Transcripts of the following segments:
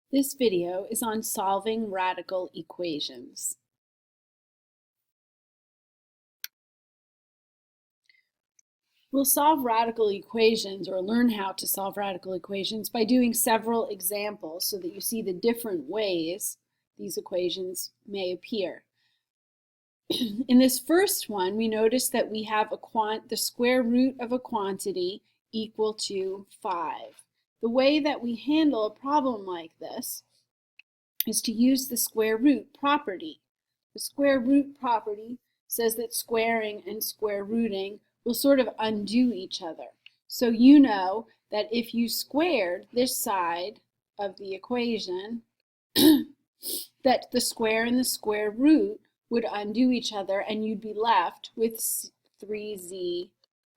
This video is on solving radical equations. We'll solve radical equations or learn how to solve radical equations by doing several examples so that you see the different ways these equations may appear. In this first one, we notice that we have the square root of a quantity equal to 5. The way that we handle a problem like this is to use the square root property. The square root property says that squaring and square rooting will sort of undo each other. So you know that if you squared this side of the equation, that the square and the square root would undo each other and you'd be left with 3z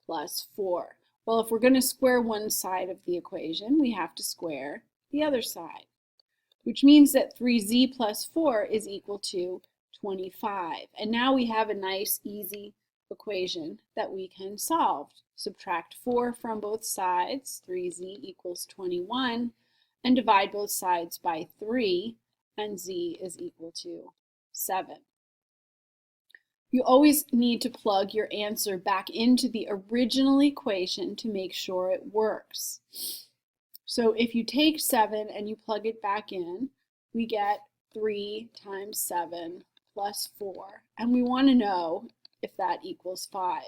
plus 4. Well, if we're going to square one side of the equation, we have to square the other side, which means that 3z plus 4 is equal to 25. And now we have a nice, easy equation that we can solve. Subtract 4 from both sides, 3z equals 21, and divide both sides by 3, and z is equal to 7. You always need to plug your answer back into the original equation to make sure it works. So if you take 7 and you plug it back in, we get 3 times 7 plus 4. And we want to know if that equals 5.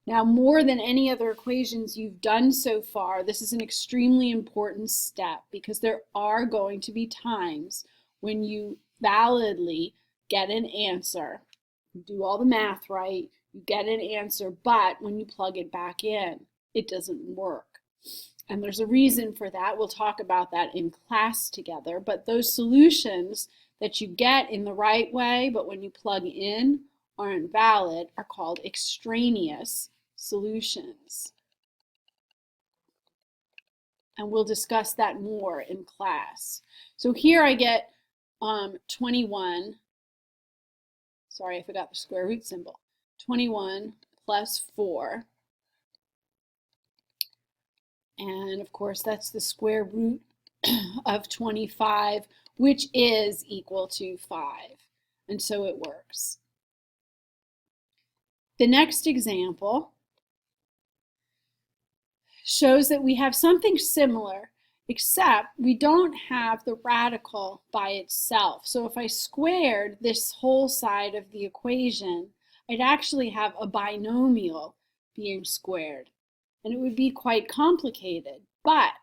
Now, more than any other equations you've done so far, this is an extremely important step because there are going to be times when you validly get an answer. You do all the math right, you get an answer, but when you plug it back in, it doesn't work. And there's a reason for that. We'll talk about that in class together. But those solutions that you get in the right way, but when you plug in aren't valid, are called extraneous solutions. And we'll discuss that more in class. So here I get 21. Sorry, I forgot the square root symbol. 21 plus 4. And of course, that's the square root of 25, which is equal to 5. And so it works. The next example shows that we have something similar, except we don't have the radical by itself. So if I squared this whole side of the equation, I'd actually have a binomial being squared. And it would be quite complicated. But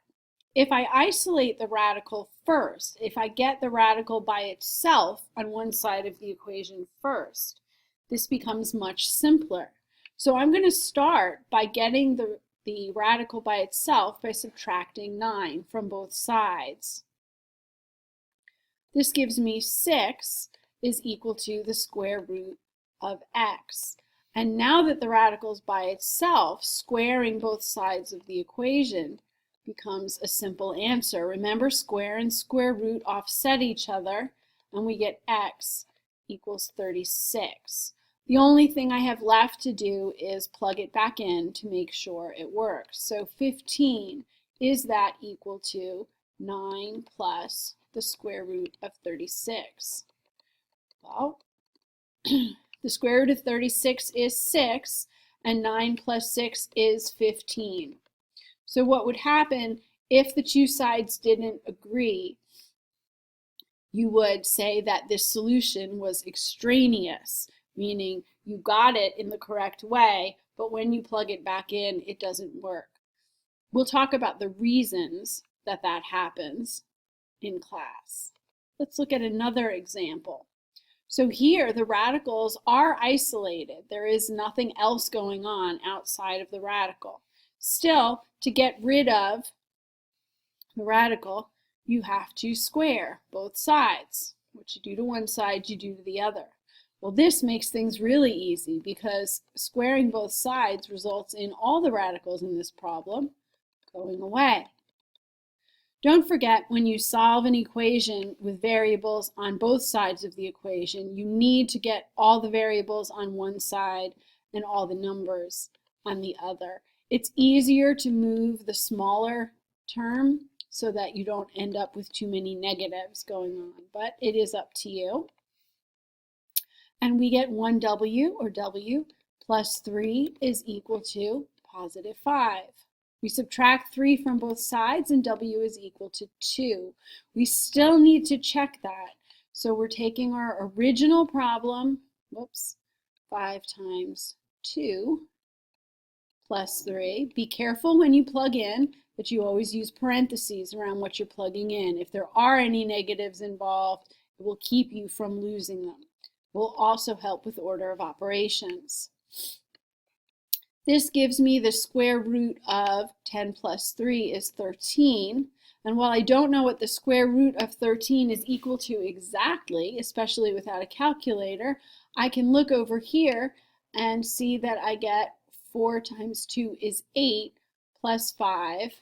if I isolate the radical first, if I get the radical by itself on one side of the equation first, this becomes much simpler. So I'm going to start by getting the radical by itself by subtracting 9 from both sides. This gives me 6 is equal to the square root of x. And now that the radical is by itself, squaring both sides of the equation becomes a simple answer. Remember, square and square root offset each other, and we get x equals 36. The only thing I have left to do is plug it back in to make sure it works. So 15, is that equal to 9 plus the square root of 36? Well, the square root of 36 is 6, and 9 plus 6 is 15. So what would happen if the two sides didn't agree? You would say that this solution was extraneous, meaning you got it in the correct way, but when you plug it back in, it doesn't work. We'll talk about the reasons that that happens in class. Let's look at another example. So here, the radicals are isolated. There is nothing else going on outside of the radical. Still, to get rid of the radical, you have to square both sides. What you do to one side, you do to the other. Well, this makes things really easy because squaring both sides results in all the radicals in this problem going away. Don't forget, when you solve an equation with variables on both sides of the equation, you need to get all the variables on one side and all the numbers on the other. It's easier to move the smaller term so that you don't end up with too many negatives going on, but it is up to you. And we get 1w, or w, plus 3 is equal to positive 5. We subtract 3 from both sides, and w is equal to 2. We still need to check that. So we're taking our original problem, 5 times 2 plus 3. Be careful when you plug in that you always use parentheses around what you're plugging in. If there are any negatives involved, it will keep you from losing them. It will also help with order of operations. This gives me the square root of 10 plus 3 is 13. And while I don't know what the square root of 13 is equal to exactly, especially without a calculator, I can look over here and see that I get 4 times 2 is 8 plus 5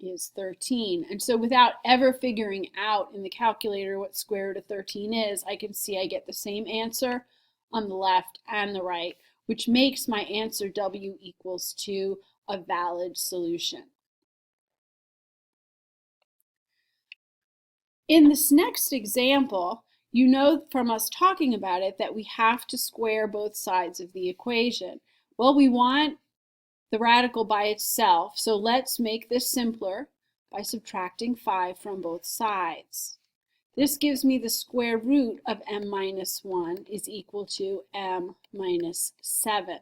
is 13. And so without ever figuring out in the calculator what square root of 13 is, I can see I get the same answer on the left and the right, which makes my answer w equals to a valid solution. In this next example, you know from us talking about it that we have to square both sides of the equation. Well, we want the radical by itself, so let's make this simpler by subtracting 5 from both sides. This gives me the square root of m minus 1 is equal to m minus 7.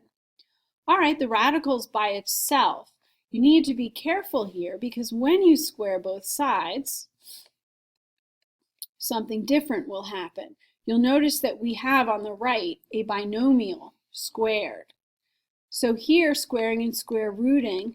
All right, the radical is by itself. You need to be careful here because when you square both sides, something different will happen. You'll notice that we have on the right a binomial squared. So here, squaring and square rooting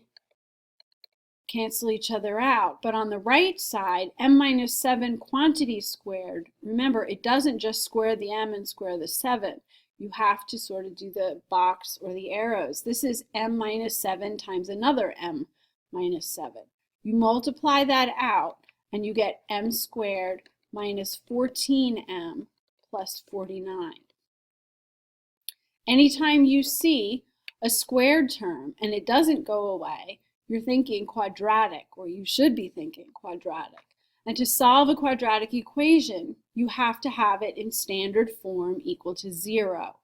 cancel each other out. But on the right side, m minus 7 quantity squared, remember, it doesn't just square the m and square the 7. You have to sort of do the box or the arrows. This is m minus 7 times another m minus 7. You multiply that out, and you get m squared minus 14m plus 49. Anytime you see a squared term and it doesn't go away, you're thinking quadratic, or you should be thinking quadratic. And to solve a quadratic equation, you have to have it in standard form equal to 0.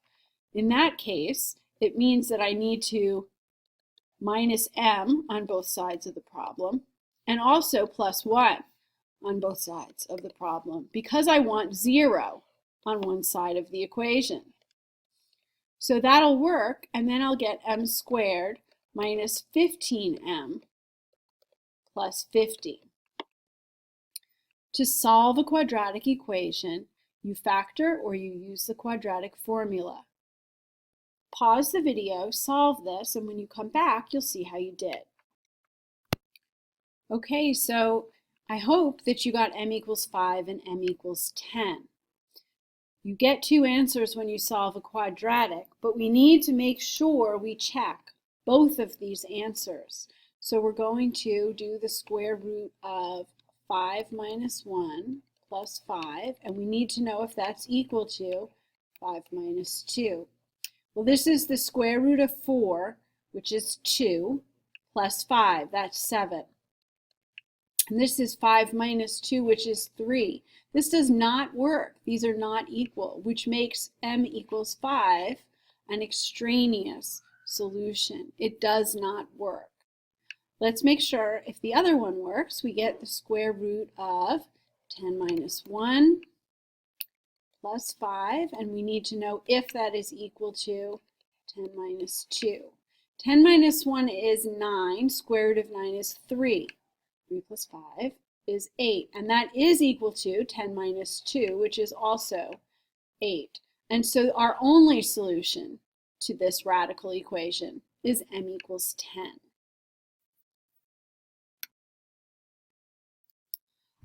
In that case, it means that I need to minus m on both sides of the problem, and also plus 1 on both sides of the problem, because I want 0 on one side of the equation. So that'll work, and then I'll get m squared minus 15m plus 50. To solve a quadratic equation, you factor or you use the quadratic formula. Pause the video, solve this, and when you come back, you'll see how you did. Okay, so I hope that you got m equals 5 and m equals 10. You get two answers when you solve a quadratic, but we need to make sure we check both of these answers. So we're going to do the square root of 5 minus 1 plus 5, and we need to know if that's equal to 5 minus 2. Well, this is the square root of 4, which is 2, plus 5, that's 7. And this is 5 minus 2, which is 3. This does not work. These are not equal, which makes m equals 5 an extraneous solution. It does not work. Let's make sure if the other one works, we get the square root of 10 minus 1 plus 5, and we need to know if that is equal to 10 minus 2. 10 minus 1 is 9. Square root of 9 is 3. 3 plus 5 is 8, and that is equal to 10 minus 2, which is also 8. And so our only solution to this radical equation is m equals 10.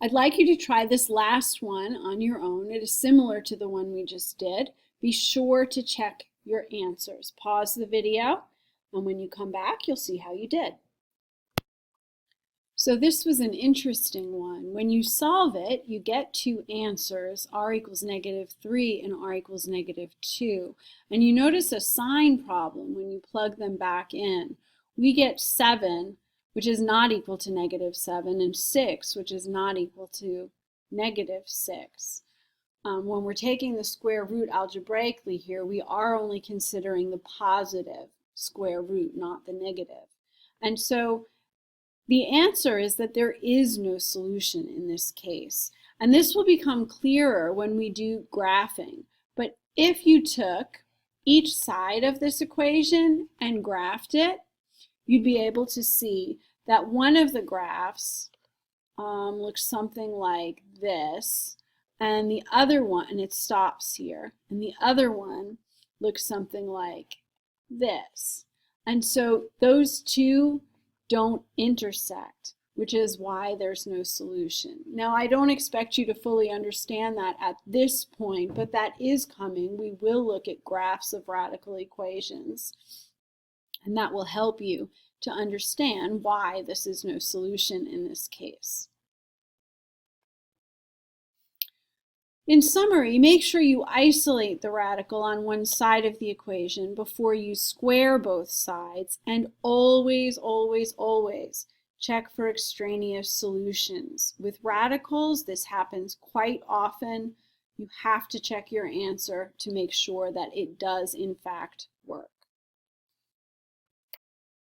I'd like you to try this last one on your own. It is similar to the one we just did. Be sure to check your answers. Pause the video, and when you come back, you'll see how you did. So this was an interesting one. When you solve it, you get two answers, r equals -3 and r equals -2. And you notice a sign problem when you plug them back in. We get 7, which is not equal to -7, and 6, which is not equal to -6. When we're taking the square root algebraically here, we are only considering the positive square root, not the negative. And so the answer is that there is no solution in this case. And this will become clearer when we do graphing. But if you took each side of this equation and graphed it, you'd be able to see that one of the graphs looks something like this, and the other one, and it stops here, and the other one looks something like this. And so those two don't intersect, which is why there's no solution. Now, I don't expect you to fully understand that at this point, but that is coming. We will look at graphs of radical equations, and that will help you to understand why this is no solution in this case. In summary, make sure you isolate the radical on one side of the equation before you square both sides, and always, always, always check for extraneous solutions. With radicals, this happens quite often. You have to check your answer to make sure that it does in fact work.